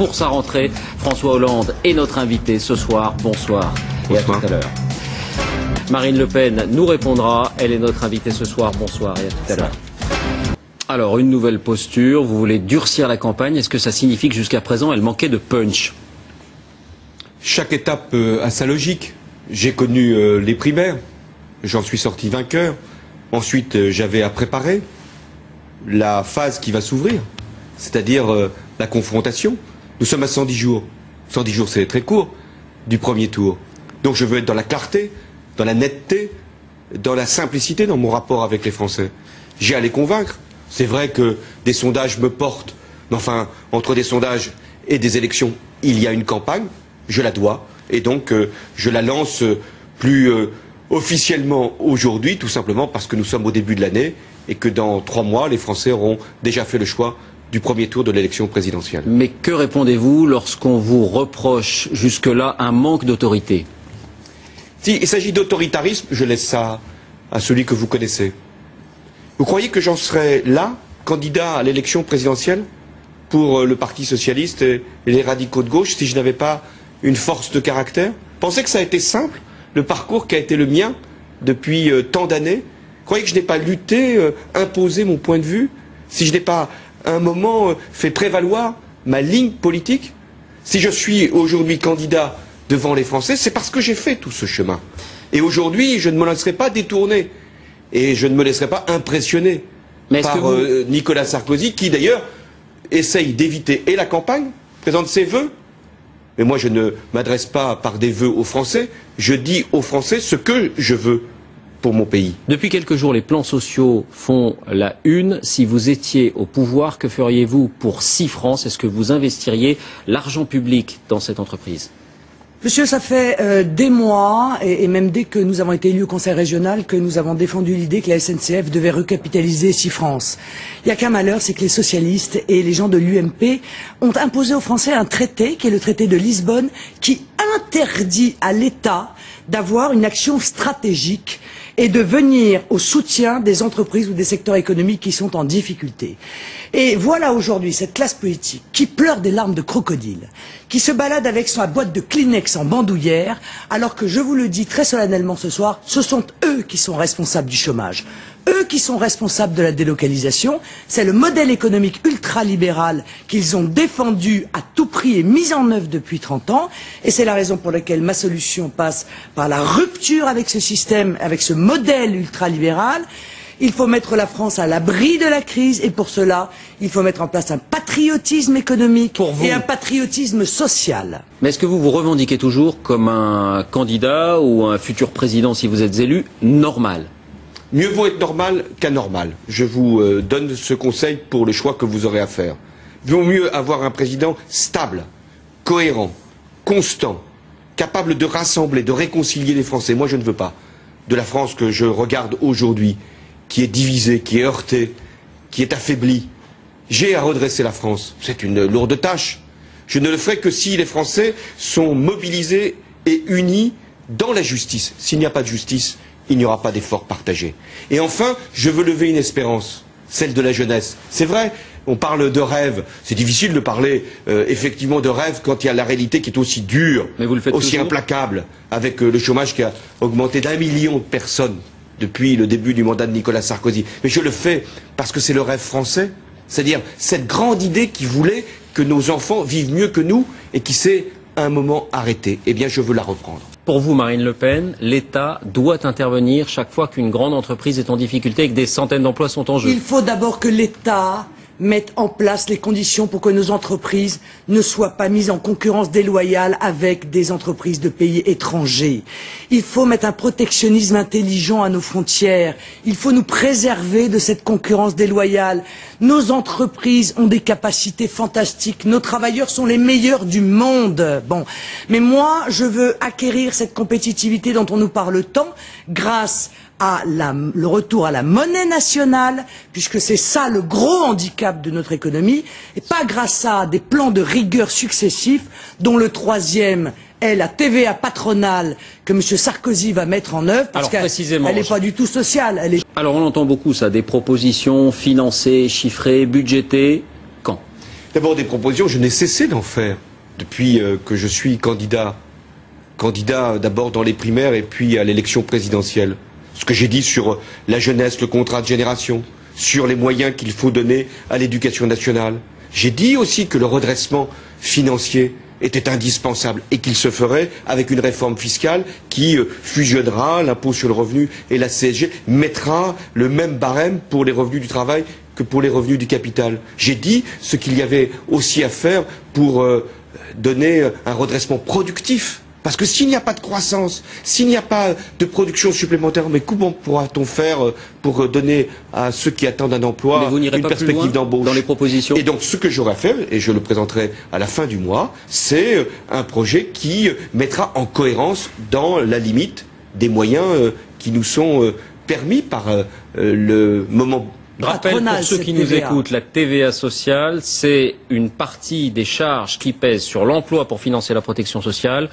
pour sa rentrée. François Hollande est notre invité ce soir. Bonsoir et à tout à l'heure. Marine Le Pen nous répondra. Elle est notre invitée ce soir. Bonsoir et à tout à l'heure. Alors, une nouvelle posture. Vous voulez durcir la campagne. Est-ce que ça signifie que jusqu'à présent, elle manquait de punch? Chaque étape a sa logique. J'ai connu les primaires. J'en suis sorti vainqueur. Ensuite, j'avais à préparer la phase qui va s'ouvrir, c'est-à-dire la confrontation. Nous sommes à 110 jours. 110 jours, c'est très court, du premier tour. Donc je veux être dans la clarté, dans la netteté, dans la simplicité dans mon rapport avec les Français. J'ai à les convaincre. C'est vrai que des sondages me portent. Mais enfin, entre des sondages et des élections, il y a une campagne. Je la dois. Et donc, je la lance plus officiellement aujourd'hui, tout simplement parce que nous sommes au début de l'année et que dans 3 mois, les Français auront déjà fait le choix du premier tour de l'élection présidentielle. Mais que répondez-vous lorsqu'on vous reproche jusque-là un manque d'autorité? S'il s'agit d'autoritarisme, je laisse ça à celui que vous connaissez. Vous croyez que j'en serais là, candidat à l'élection présidentielle pour le Parti socialiste et les radicaux de gauche, si je n'avais pas une force de caractère? Pensez que ça a été simple, le parcours qui a été le mien depuis tant d'années? Croyez que je n'ai pas lutté, imposé mon point de vue? Si je n'ai pas, à un moment, fait prévaloir ma ligne politique? Si je suis aujourd'hui candidat devant les Français, c'est parce que j'ai fait tout ce chemin. Et aujourd'hui, je ne me laisserai pas détourner. Et je ne me laisserai pas impressionner par Nicolas Sarkozy, qui d'ailleurs essaye d'éviter et la campagne, présente ses vœux. Mais moi, je ne m'adresse pas par des vœux aux Français. Je dis aux Français ce que je veux pour mon pays. Depuis quelques jours, les plans sociaux font la une. Si vous étiez au pouvoir, que feriez-vous pour 6 francs? Est-ce que vous investiriez l'argent public dans cette entreprise? Monsieur, ça fait des mois, et même dès que nous avons été élus au Conseil régional, que nous avons défendu l'idée que la SNCF devait recapitaliser 6 francs. Il n'y a qu'un malheur, c'est que les socialistes et les gens de l'UMP ont imposé aux Français un traité, qui est le traité de Lisbonne, qui interdit à l'État d'avoir une action stratégique et de venir au soutien des entreprises ou des secteurs économiques qui sont en difficulté. Et voilà aujourd'hui cette classe politique qui pleure des larmes de crocodile, qui se balade avec sa boîte de Kleenex en bandoulière, alors que je vous le dis très solennellement ce soir, ce sont eux qui sont responsables du chômage. Eux qui sont responsables de la délocalisation, c'est le modèle économique ultralibéral qu'ils ont défendu à tout prix et mis en œuvre depuis 30 ans, et c'est la raison pour laquelle ma solution passe par la rupture avec ce système, avec ce modèle ultralibéral. Il faut mettre la France à l'abri de la crise, et pour cela, il faut mettre en place un patriotisme économique et un patriotisme social. Mais est-ce que vous vous revendiquez toujours comme un candidat ou un futur président, si vous êtes élu, normal? Mieux vaut être normal qu'anormal. Je vous donne ce conseil pour le choix que vous aurez à faire. Il vaut mieux avoir un président stable, cohérent, constant, capable de rassembler, de réconcilier les Français. Moi, je ne veux pas de la France que je regarde aujourd'hui, qui est divisée, qui est heurtée, qui est affaiblie. J'ai à redresser la France. C'est une lourde tâche. Je ne le ferai que si les Français sont mobilisés et unis dans la justice. S'il n'y a pas de justice, il n'y aura pas d'effort partagé. Et enfin, je veux lever une espérance, celle de la jeunesse. C'est vrai, on parle de rêve. C'est difficile de parler effectivement de rêve quand il y a la réalité qui est aussi dure, aussi implacable, avec le chômage qui a augmenté d'1 million de personnes depuis le début du mandat de Nicolas Sarkozy. Mais je le fais parce que c'est le rêve français, c'est-à-dire cette grande idée qui voulait que nos enfants vivent mieux que nous et qui s'est à un moment arrêtée. Eh bien, je veux la reprendre. Pour vous, Marine Le Pen, l'État doit intervenir chaque fois qu'une grande entreprise est en difficulté et que des centaines d'emplois sont en jeu. Il faut d'abord que l'État mette en place les conditions pour que nos entreprises ne soient pas mises en concurrence déloyale avec des entreprises de pays étrangers. Il faut mettre un protectionnisme intelligent à nos frontières. Il faut nous préserver de cette concurrence déloyale. Nos entreprises ont des capacités fantastiques. Nos travailleurs sont les meilleurs du monde. Bon. Mais moi, je veux acquérir cette compétitivité dont on nous parle tant grâce à le retour à la monnaie nationale, puisque c'est ça le gros handicap de notre économie, et pas grâce à des plans de rigueur successifs, dont le troisième est la TVA patronale que M. Sarkozy va mettre en œuvre, parce qu'elle n'est pas du tout sociale. Alors on entend beaucoup ça, des propositions financées, chiffrées, budgétées. Quand? D'abord des propositions, je n'ai cessé d'en faire depuis que je suis candidat. Candidat d'abord dans les primaires et puis à l'élection présidentielle. Ce que j'ai dit sur la jeunesse, le contrat de génération, sur les moyens qu'il faut donner à l'éducation nationale. J'ai dit aussi que le redressement financier était indispensable et qu'il se ferait avec une réforme fiscale qui fusionnera l'impôt sur le revenu et la CSG, mettra le même barème pour les revenus du travail que pour les revenus du capital. J'ai dit ce qu'il y avait aussi à faire pour donner un redressement productif. Parce que s'il n'y a pas de croissance, s'il n'y a pas de production supplémentaire, mais comment pourra-t-on faire pour donner à ceux qui attendent un emploi une perspective d'embauche dans les propositions? Et donc ce que j'aurai à faire, et je le présenterai à la fin du mois, c'est un projet qui mettra en cohérence dans la limite des moyens qui nous sont permis par le moment. Rappel pour ceux qui nous écoutent, la TVA sociale, c'est une partie des charges qui pèsent sur l'emploi pour financer la protection sociale.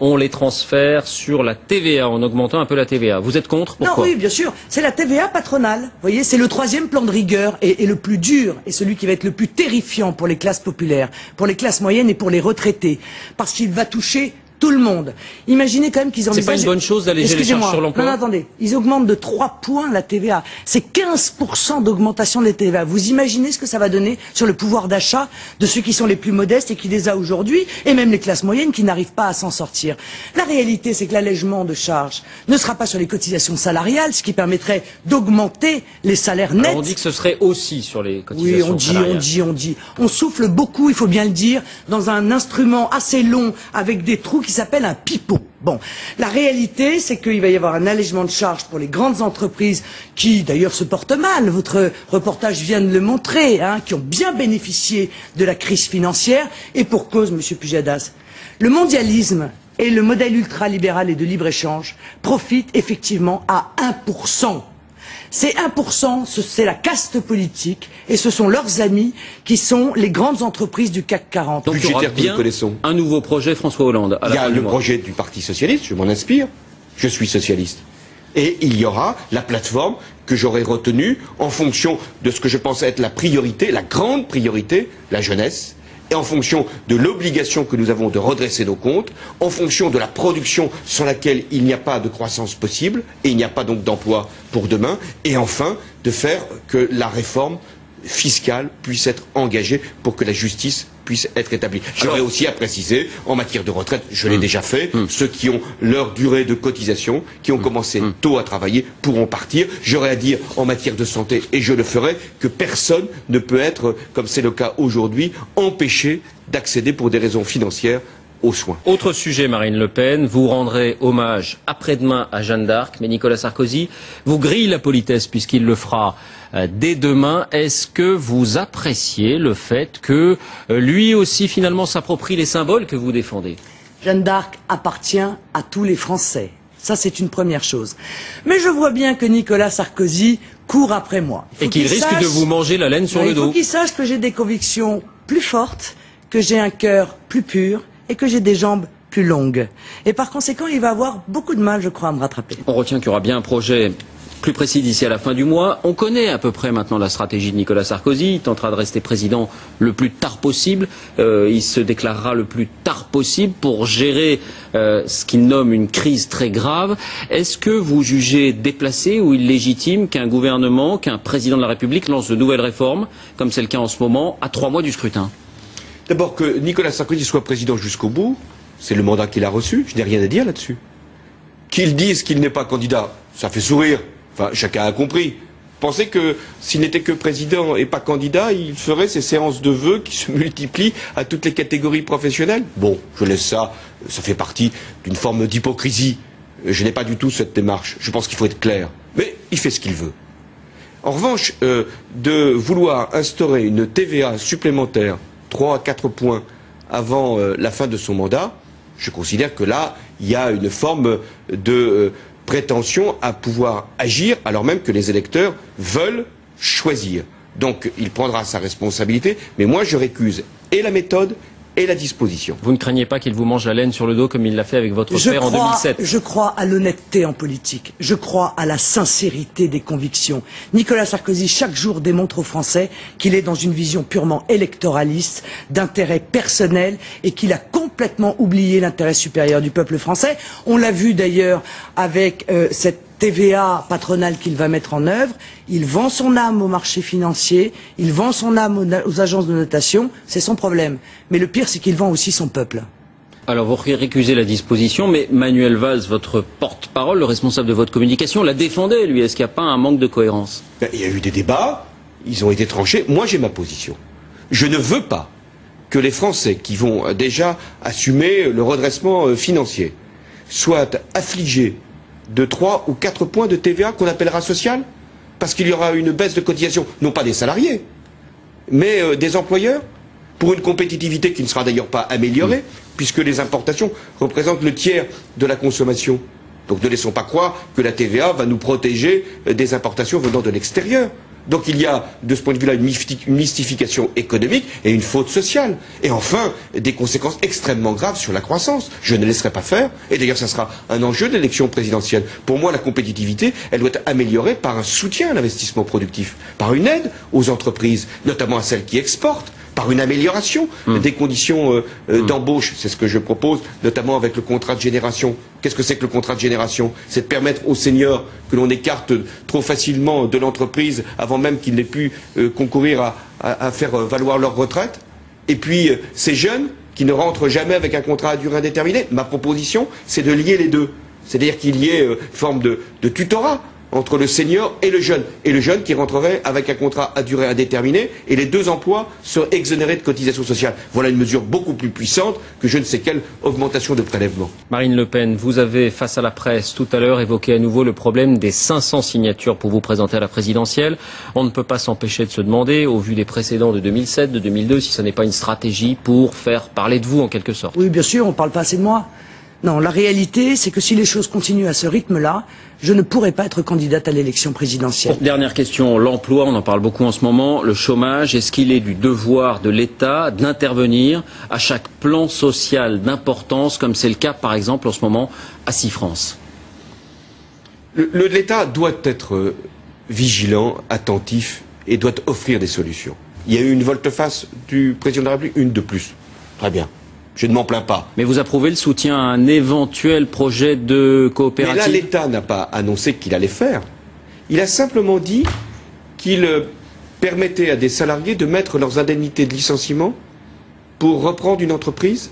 On les transfère sur la TVA en augmentant un peu la TVA. Vous êtes contre? Pourquoi? Non, oui, bien sûr. C'est la TVA patronale. Vous voyez, c'est le troisième plan de rigueur et le plus dur et celui qui va être le plus terrifiant pour les classes populaires, pour les classes moyennes et pour les retraités. Parce qu'il va toucher tout le monde. Imaginez quand même qu'ils envisagent... C'est pas une bonne chose d'alléger les charges sur l'emploi? Non, attendez. Ils augmentent de 3 points la TVA. C'est 15% d'augmentation de la TVA. Vous imaginez ce que ça va donner sur le pouvoir d'achat de ceux qui sont les plus modestes et qui les a aujourd'hui, et même les classes moyennes qui n'arrivent pas à s'en sortir. La réalité, c'est que l'allègement de charges ne sera pas sur les cotisations salariales, ce qui permettrait d'augmenter les salaires nets. Alors on dit que ce serait aussi sur les cotisations salariales. Oui, on dit. On souffle beaucoup, il faut bien le dire, dans un instrument assez long avec des trous qui s'appelle un pipeau. Bon, la réalité, c'est qu'il va y avoir un allègement de charges pour les grandes entreprises qui, d'ailleurs, se portent mal. Votre reportage vient de le montrer, hein, qui ont bien bénéficié de la crise financière, et pour cause, Monsieur Pujadas. Le mondialisme et le modèle ultralibéral et de libre-échange profitent effectivement à 1%. Ces 1%, c'est la caste politique et ce sont leurs amis qui sont les grandes entreprises du CAC 40. Donc il y aura bien un nouveau projet François Hollande. Il y a le projet du Parti Socialiste, je m'en inspire, je suis socialiste. Et il y aura la plateforme que j'aurai retenue en fonction de ce que je pense être la priorité, la grande priorité, la jeunesse, et en fonction de l'obligation que nous avons de redresser nos comptes, en fonction de la production sans laquelle il n'y a pas de croissance possible, et il n'y a pas donc d'emploi pour demain, et enfin de faire que la réforme fiscale puisse être engagée pour que la justice puisse être établie. J'aurais aussi à préciser, en matière de retraite, je l'ai déjà fait, ceux qui ont leur durée de cotisation, qui ont commencé tôt à travailler, pourront partir. J'aurais à dire, en matière de santé, et je le ferai, que personne ne peut être, comme c'est le cas aujourd'hui, empêché d'accéder pour des raisons financières aux soins. Autre sujet, Marine Le Pen, vous rendrez hommage après-demain à Jeanne d'Arc, mais Nicolas Sarkozy vous grille la politesse puisqu'il le fera dès demain. Est-ce que vous appréciez le fait que lui aussi finalement s'approprie les symboles que vous défendez? Jeanne d'Arc appartient à tous les Français. Ça, c'est une première chose. Mais je vois bien que Nicolas Sarkozy court après moi. Et qu'il risque de vous manger la laine sur le dos. Il faut qu'il sache que j'ai des convictions plus fortes, que j'ai un cœur plus pur, et que j'ai des jambes plus longues. Et par conséquent, il va avoir beaucoup de mal, je crois, à me rattraper. On retient qu'il y aura bien un projet plus précis d'ici à la fin du mois. On connaît à peu près maintenant la stratégie de Nicolas Sarkozy. Il tentera de rester président le plus tard possible. Il se déclarera le plus tard possible pour gérer ce qu'il nomme une crise très grave. Est-ce que vous jugez déplacé ou illégitime qu'un gouvernement, qu'un président de la République lance de nouvelles réformes, comme c'est le cas en ce moment, à 3 mois du scrutin? D'abord, que Nicolas Sarkozy soit président jusqu'au bout, c'est le mandat qu'il a reçu, je n'ai rien à dire là-dessus. Qu'il dise qu'il n'est pas candidat, ça fait sourire, enfin chacun a compris. Pensez que s'il n'était que président et pas candidat, il ferait ces séances de vœux qui se multiplient à toutes les catégories professionnelles? Bon, je laisse ça, ça fait partie d'une forme d'hypocrisie. Je n'ai pas du tout cette démarche, je pense qu'il faut être clair. Mais il fait ce qu'il veut. En revanche, de vouloir instaurer une TVA supplémentaire 3 à 4 points avant la fin de son mandat, je considère que là, il y a une forme de prétention à pouvoir agir alors même que les électeurs veulent choisir. Donc il prendra sa responsabilité, mais moi je récuse et la méthode et la disposition. Vous ne craignez pas qu'il vous mange la laine sur le dos comme il l'a fait avec votre père en 2007? Je crois à l'honnêteté en politique. Je crois à la sincérité des convictions. Nicolas Sarkozy, chaque jour, démontre aux Français qu'il est dans une vision purement électoraliste, d'intérêt personnel, et qu'il a complètement oublié l'intérêt supérieur du peuple français. On l'a vu d'ailleurs avec cette TVA patronale qu'il va mettre en œuvre. Il vend son âme au marché financier, il vend son âme aux agences de notation, c'est son problème. Mais le pire, c'est qu'il vend aussi son peuple. Alors vous récusez la disposition, mais Manuel Valls, votre porte-parole, le responsable de votre communication, la défendait, lui. Est-ce qu'il n'y a pas un manque de cohérence? Il y a eu des débats, ils ont été tranchés. Moi, j'ai ma position. Je ne veux pas que les Français qui vont déjà assumer le redressement financier soient affligés de 3 ou 4 points de TVA qu'on appellera social, parce qu'il y aura une baisse de cotisation, non pas des salariés, mais des employeurs, pour une compétitivité qui ne sera d'ailleurs pas améliorée, puisque les importations représentent le tiers de la consommation. Donc ne laissons pas croire que la TVA va nous protéger des importations venant de l'extérieur. Donc il y a, de ce point de vue-là, une mystification économique et une faute sociale. Et enfin, des conséquences extrêmement graves sur la croissance. Je ne laisserai pas faire. Et d'ailleurs, ça sera un enjeu de l'élection présidentielle. Pour moi, la compétitivité, elle doit être améliorée par un soutien à l'investissement productif, par une aide aux entreprises, notamment à celles qui exportent, par une amélioration des conditions d'embauche. C'est ce que je propose, notamment avec le contrat de génération. Qu'est-ce que c'est que le contrat de génération? C'est de permettre aux seniors que l'on écarte trop facilement de l'entreprise avant même qu'ils n'aient pu concourir à faire valoir leur retraite. Et puis, ces jeunes qui ne rentrent jamais avec un contrat à durée indéterminée, ma proposition, c'est de lier les deux. C'est-à-dire qu'il y ait une forme de tutorat entre le senior et le jeune qui rentrerait avec un contrat à durée indéterminée, et les deux emplois seraient exonérés de cotisations sociales. Voilà une mesure beaucoup plus puissante que je ne sais quelle augmentation de prélèvements. Marine Le Pen, vous avez, face à la presse, tout à l'heure évoqué à nouveau le problème des 500 signatures pour vous présenter à la présidentielle. On ne peut pas s'empêcher de se demander, au vu des précédents de 2007, de 2002, si ce n'est pas une stratégie pour faire parler de vous en quelque sorte. Oui, bien sûr, on ne parle pas assez de moi. Non, la réalité, c'est que si les choses continuent à ce rythme-là, je ne pourrai pas être candidate à l'élection présidentielle. Dernière question, l'emploi, on en parle beaucoup en ce moment, le chômage, est-ce qu'il est du devoir de l'État d'intervenir à chaque plan social d'importance, comme c'est le cas par exemple en ce moment à Cifrance? L'État doit être vigilant, attentif et doit offrir des solutions. Il y a eu une volte-face du président de la République, une de plus. Très bien. Je ne m'en plains pas. Mais vous approuvez le soutien à un éventuel projet de coopérative? Mais là, l'État n'a pas annoncé qu'il allait faire. Il a simplement dit qu'il permettait à des salariés de mettre leurs indemnités de licenciement pour reprendre une entreprise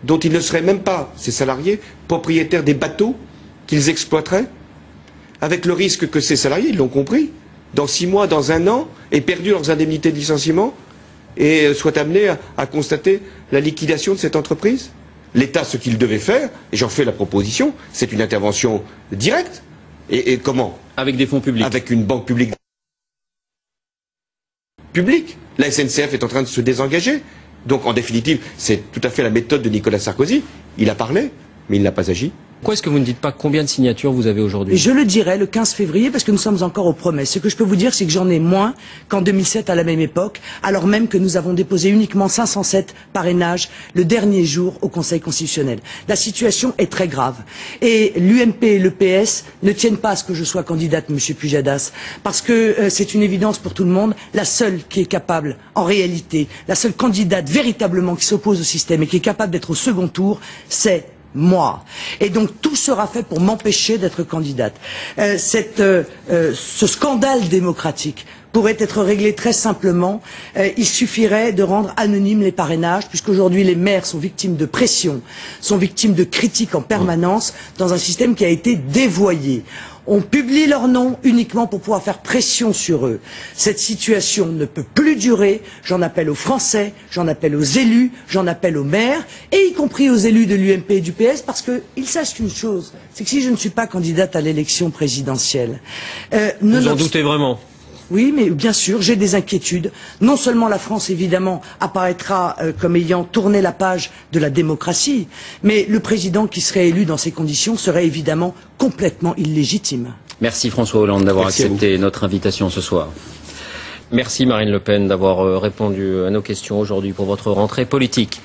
dont ils ne seraient même pas, ces salariés, propriétaires des bateaux qu'ils exploiteraient, avec le risque que ces salariés, ils l'ont compris, dans 6 mois, dans 1 an, aient perdu leurs indemnités de licenciement et soient amenés à constater la liquidation de cette entreprise. L'État, ce qu'il devait faire, et j'en fais la proposition, c'est une intervention directe. Et comment? Avec des fonds publics. Avec une banque publique. La SNCF est en train de se désengager. Donc, en définitive, c'est tout à fait la méthode de Nicolas Sarkozy. Il a parlé, mais il n'a pas agi. Pourquoi est-ce que vous ne dites pas combien de signatures vous avez aujourd'hui? Je le dirai le 15 février parce que nous sommes encore aux promesses. Ce que je peux vous dire, c'est que j'en ai moins qu'en 2007 à la même époque, alors même que nous avons déposé uniquement 507 parrainages le dernier jour au Conseil constitutionnel. La situation est très grave. Et l'UMP et le PS ne tiennent pas à ce que je sois candidate, Monsieur Pujadas, parce que c'est une évidence pour tout le monde. La seule qui est capable, en réalité, la seule candidate véritablement qui s'oppose au système et qui est capable d'être au second tour, c'est moi. Et donc tout sera fait pour m'empêcher d'être candidate. Ce scandale démocratique pourrait être réglé très simplement. Il suffirait de rendre anonymes les parrainages, puisqu'aujourd'hui les maires sont victimes de pression, sont victimes de critiques en permanence dans un système qui a été dévoyé. On publie leurs noms uniquement pour pouvoir faire pression sur eux. Cette situation ne peut plus durer. J'en appelle aux Français, j'en appelle aux élus, j'en appelle aux maires, et y compris aux élus de l'UMP et du PS, parce qu'ils sachent une chose, c'est que si je ne suis pas candidate à l'élection présidentielle... Vous en doutez vraiment? Oui, mais bien sûr, j'ai des inquiétudes. Non seulement la France, évidemment, apparaîtra comme ayant tourné la page de la démocratie, mais le président qui serait élu dans ces conditions serait évidemment complètement illégitime. Merci François Hollande d'avoir accepté notre invitation ce soir. Merci Marine Le Pen d'avoir répondu à nos questions aujourd'hui pour votre rentrée politique.